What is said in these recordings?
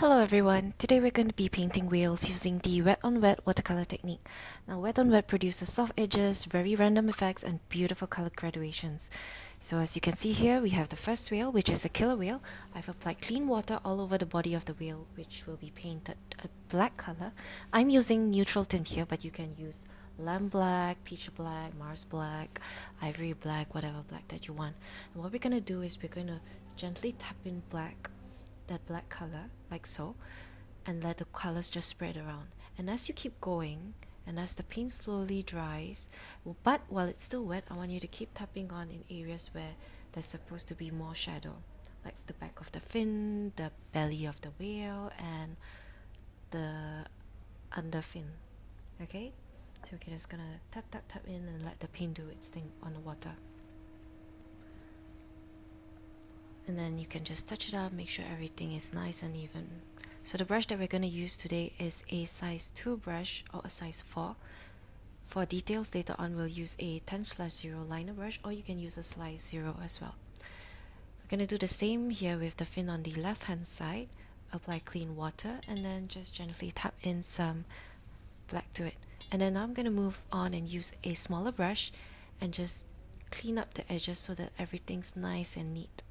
Hello everyone, today we're going to be painting whales using the wet on wet watercolor technique. Now wet on wet produces soft edges, very random effects and beautiful color graduations. So as you can see here, we have the first whale, which is a killer whale. I've applied clean water all over the body of the whale, which will be painted a black color. I'm using neutral tint here, but you can use lamb black, peach black, Mars black, ivory black, whatever black that you want. And what we're going to do is we're going to gently tap in that black color like so, and let the colors just spread around. And as you keep going and as the paint slowly dries, but while it's still wet, I want you to keep tapping on in areas where there's supposed to be more shadow, like the back of the fin, the belly of the whale, and the under fin. Okay, so we're just gonna tap in and let the paint do its thing on the water. And then you can just touch it up, make sure everything is nice and even. So the brush that we're going to use today is a size 2 brush or a size 4. For details later on, we'll use a 10/0 liner brush, or you can use a size 0 as well. We're going to do the same here with the fin on the left hand side. Apply clean water and then just gently tap in some black to it. And then I'm going to move on and use a smaller brush and just clean up the edges so that everything's nice and neat.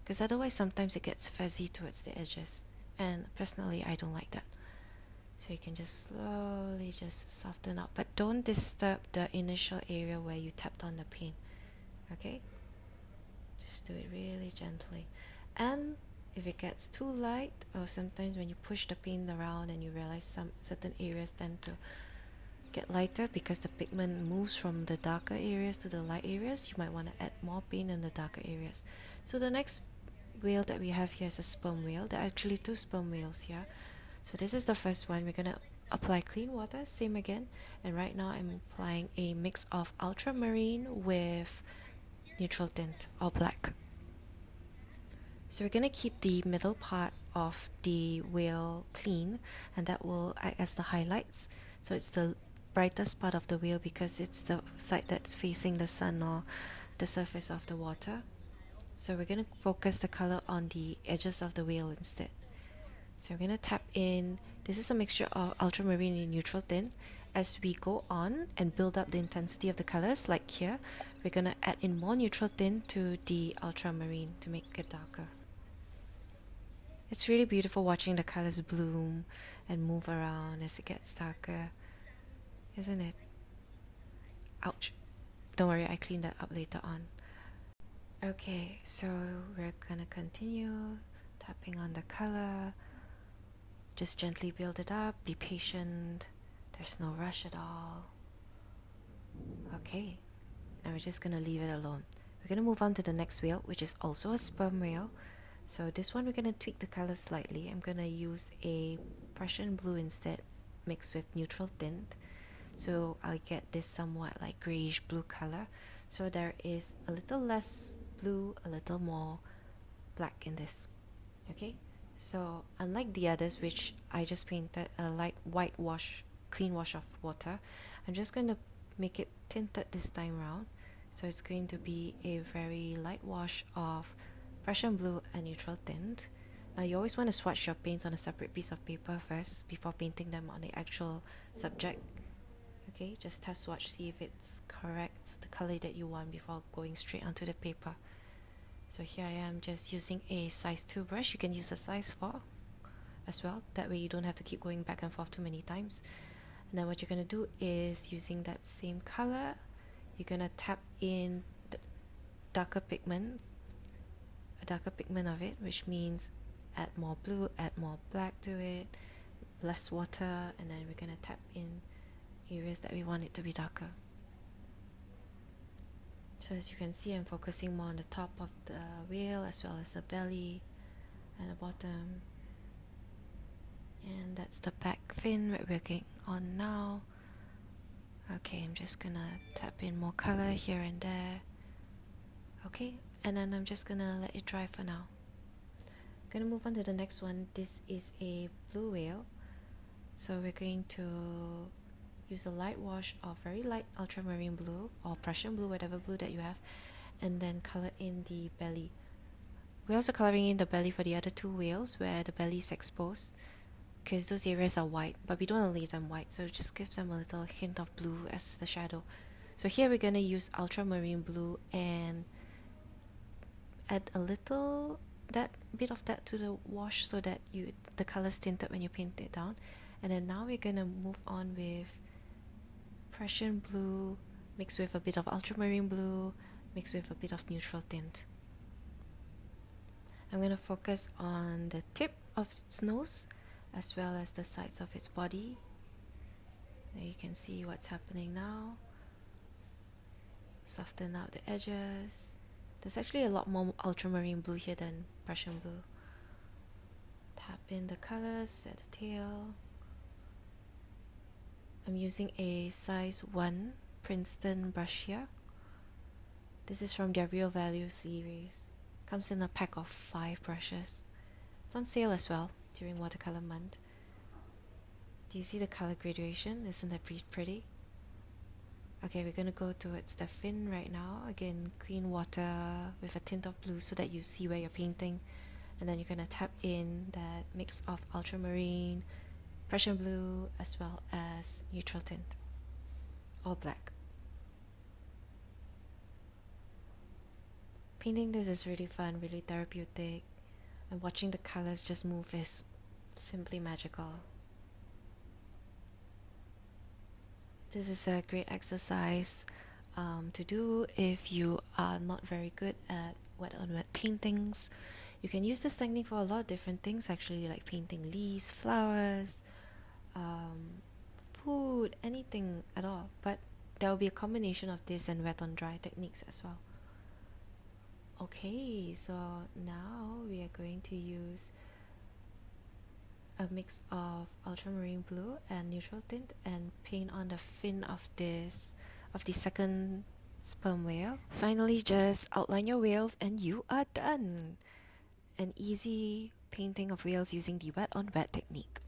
Because otherwise sometimes it gets fuzzy towards the edges, and personally I don't like that. So you can just slowly just soften up, but don't disturb the initial area where you tapped on the paint. Okay, just do it really gently. And if it gets too light, or sometimes when you push the paint around and you realize some certain areas tend to get lighter because the pigment moves from the darker areas to the light areas, you might want to add more paint in the darker areas. So the next whale that we have here is a sperm whale. There are actually 2 sperm whales here. So this is the first one. We're gonna apply clean water, same again, and right now I'm applying a mix of ultramarine with neutral tint or black. So we're gonna keep the middle part of the whale clean, and that will act as the highlights. So it's the brightest part of the whale because it's the side that's facing the sun or the surface of the water. So we're going to focus the color on the edges of the whale instead. So we're going to tap in. This is a mixture of ultramarine and neutral tint. As we go on and build up the intensity of the colors, like here, we're going to add in more neutral tint to the ultramarine to make it darker. It's really beautiful watching the colors bloom and move around as it gets darker, isn't it? Ouch. Don't worry, I cleaned that up later on. Okay, so we're gonna continue tapping on the color. Just gently build it up, be patient. There's no rush at all. Okay, now we're just gonna leave it alone. We're gonna move on to the next whale, which is also a sperm whale. So this one we're gonna tweak the color slightly. I'm gonna use a Prussian blue instead, mixed with neutral tint. So I'll get this somewhat like grayish blue color. So there is a little less blue, a little more black in this. Okay, so unlike the others, which I just painted a light white wash, clean wash of water, I'm just going to make it tinted this time round. So it's going to be a very light wash of Prussian blue and neutral tint. Now you always want to swatch your paints on a separate piece of paper first before painting them on the actual subject. Okay, just test swatch, see if it's correct, the color that you want before going straight onto the paper. So here I am just using a size 2 brush. You can use a size 4 as well. That way you don't have to keep going back and forth too many times. And then what you're going to do is, using that same color, you're going to tap in the darker pigment, a darker pigment of it, which means add more blue, add more black to it, less water, and then we're going to tap in areas that we want it to be darker. So as you can see, I'm focusing more on the top of the whale as well as the belly and the bottom. And that's the back fin that we're working on now. Okay, I'm just gonna tap in more color here and there. Okay, and then I'm just gonna let it dry for now. I'm gonna move on to the next one. This is a blue whale. So we're going to use a light wash of very light ultramarine blue or Prussian blue, whatever blue that you have, and then color in the belly We're also coloring in the belly for the other two whales where the belly is exposed, because those areas are white, but we don't want to leave them white, so just give them a little hint of blue as the shadow. So here we're going to use ultramarine blue and add a little bit of that to the wash so that the color's tinted when you paint it down. And then now we're going to move on with Prussian blue mixed with a bit of ultramarine blue mixed with a bit of neutral tint. I'm going to focus on the tip of its nose as well as the sides of its body. There you can see what's happening now. Soften out the edges. There's actually a lot more ultramarine blue here than Prussian blue. Tap in the colors at the tail. I'm using a size 1 Princeton brush here. This is from their Real Value series. Comes in a pack of 5 brushes. It's on sale as well during Watercolor Month. Do you see the color gradation? Isn't that pretty? Okay, we're gonna go towards the fin right now. Again, clean water with a tint of blue so that you see where you're painting. And then you're gonna tap in that mix of ultramarine, Prussian blue, as well as neutral tint, all black. Painting this is really fun, really therapeutic, and watching the colors just move is simply magical. This is a great exercise to do if you are not very good at wet on wet paintings. You can use this technique for a lot of different things actually, like painting leaves, flowers, food, anything at all. But there will be a combination of this and wet on dry techniques as well. Okay, so now we are going to use a mix of ultramarine blue and neutral tint and paint on the fin of the second sperm whale. Finally, just outline your whales and you are done. An easy painting of whales using the wet on wet technique.